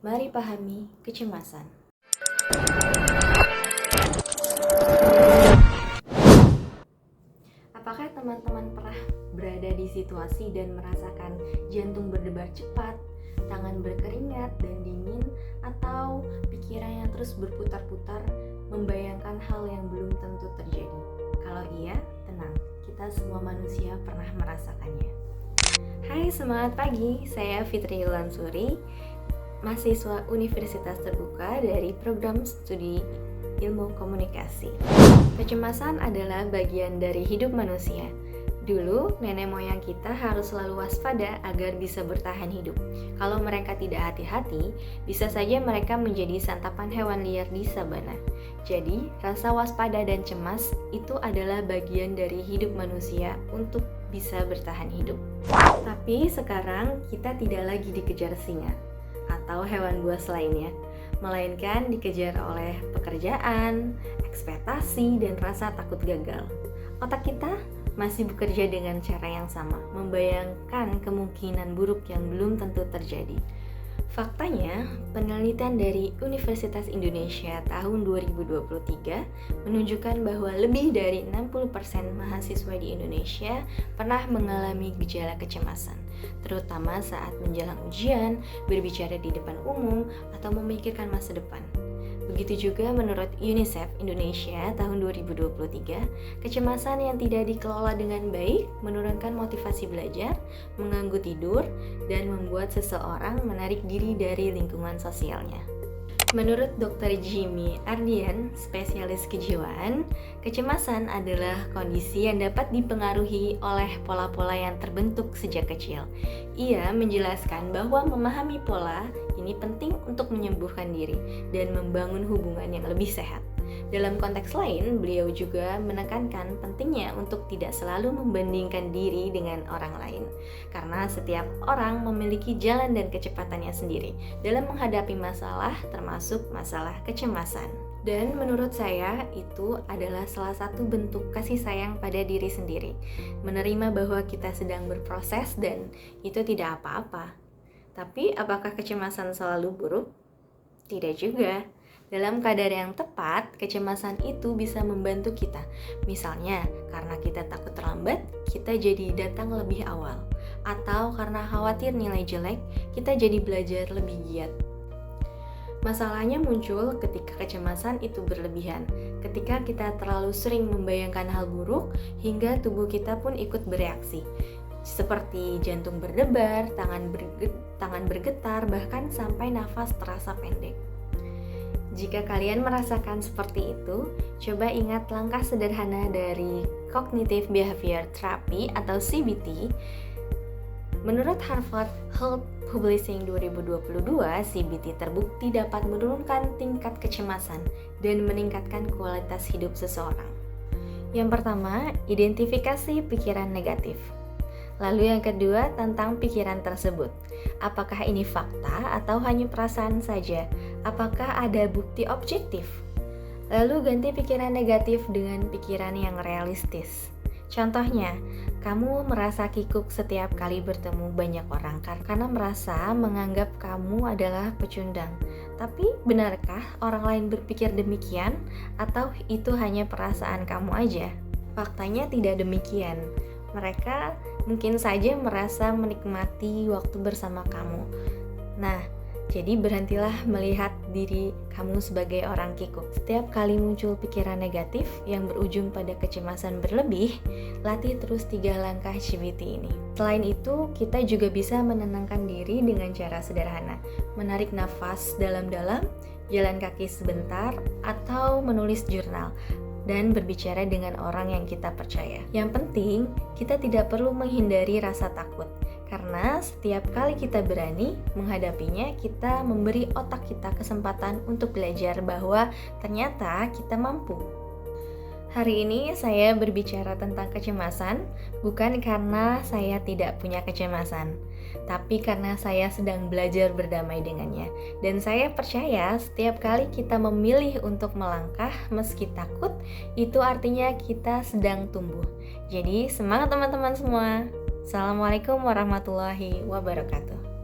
Mari pahami kecemasan. Apakah teman-teman pernah berada di situasi dan merasakan jantung berdebar cepat, tangan berkeringat dan dingin, atau pikiran yang terus berputar-putar membayangkan hal yang belum tentu terjadi? Kalau iya, tenang, kita semua manusia pernah merasakannya. Hai, semangat pagi, saya Fitri Lansuri, mahasiswa Universitas Terbuka dari program studi ilmu komunikasi. Kecemasan adalah bagian dari hidup manusia. Dulu, nenek moyang kita harus selalu waspada agar bisa bertahan hidup. Kalau mereka tidak hati-hati, bisa saja mereka menjadi santapan hewan liar di sabana. Jadi, rasa waspada dan cemas itu adalah bagian dari hidup manusia untuk bisa bertahan hidup. Tapi sekarang kita tidak lagi dikejar singa atau hewan buas lainnya, melainkan dikejar oleh pekerjaan, ekspektasi, dan rasa takut gagal. Otak kita masih bekerja dengan cara yang sama, membayangkan kemungkinan buruk yang belum tentu terjadi. Faktanya, penelitian dari Universitas Indonesia tahun 2023 menunjukkan bahwa lebih dari 60% mahasiswa di Indonesia pernah mengalami gejala kecemasan, terutama saat menjelang ujian, berbicara di depan umum, atau memikirkan masa depan. Begitu juga menurut UNICEF Indonesia tahun 2023, kecemasan yang tidak dikelola dengan baik menurunkan motivasi belajar, mengganggu tidur, dan membuat seseorang menarik diri dari lingkungan sosialnya. Menurut Dr. Jimmy Ardian, spesialis kejiwaan, kecemasan adalah kondisi yang dapat dipengaruhi oleh pola-pola yang terbentuk sejak kecil. Ia menjelaskan bahwa memahami pola ini penting untuk menyembuhkan diri dan membangun hubungan yang lebih sehat. Dalam konteks lain, beliau juga menekankan pentingnya untuk tidak selalu membandingkan diri dengan orang lain, karena setiap orang memiliki jalan dan kecepatannya sendiri dalam menghadapi masalah, termasuk masalah kecemasan. Dan menurut saya, itu adalah salah satu bentuk kasih sayang pada diri sendiri, menerima bahwa kita sedang berproses dan itu tidak apa-apa. Tapi apakah kecemasan selalu buruk? Tidak juga. Dalam kadar yang tepat, kecemasan itu bisa membantu kita. Misalnya, karena kita takut terlambat, kita jadi datang lebih awal. Atau karena khawatir nilai jelek, kita jadi belajar lebih giat. Masalahnya muncul ketika kecemasan itu berlebihan, ketika kita terlalu sering membayangkan hal buruk, hingga tubuh kita pun ikut bereaksi. Seperti jantung berdebar, tangan bergetar, bahkan sampai nafas terasa pendek. Jika kalian merasakan seperti itu, coba ingat langkah sederhana dari Cognitive Behavior Therapy atau CBT. Menurut Harvard Health Publishing 2022, CBT terbukti dapat menurunkan tingkat kecemasan dan meningkatkan kualitas hidup seseorang. Yang pertama, identifikasi pikiran negatif. Lalu yang kedua, tentang pikiran tersebut. Apakah ini fakta atau hanya perasaan saja? Apakah ada bukti objektif? Lalu ganti pikiran negatif dengan pikiran yang realistis. Contohnya, kamu merasa kikuk setiap kali bertemu banyak orang karena merasa menganggap kamu adalah pecundang. Tapi benarkah orang lain berpikir demikian? Atau itu hanya perasaan kamu aja? Faktanya tidak demikian. Mereka mungkin saja merasa menikmati waktu bersama kamu. Nah, jadi berhentilah melihat diri kamu sebagai orang kikuk. Setiap kali muncul pikiran negatif yang berujung pada kecemasan berlebih, latih terus 3 langkah CBT ini. Selain itu, kita juga bisa menenangkan diri dengan cara sederhana. Menarik nafas dalam-dalam, jalan kaki sebentar, atau menulis jurnal dan berbicara dengan orang yang kita percaya. Yang penting, kita tidak perlu menghindari rasa takut, karena setiap kali kita berani menghadapinya, kita memberi otak kita kesempatan untuk belajar bahwa ternyata kita mampu. Hari ini saya berbicara tentang kecemasan, bukan karena saya tidak punya kecemasan, tapi karena saya sedang belajar berdamai dengannya. Dan saya percaya setiap kali kita memilih untuk melangkah meski takut, itu artinya kita sedang tumbuh. Jadi semangat teman-teman semua. Assalamualaikum warahmatullahi wabarakatuh.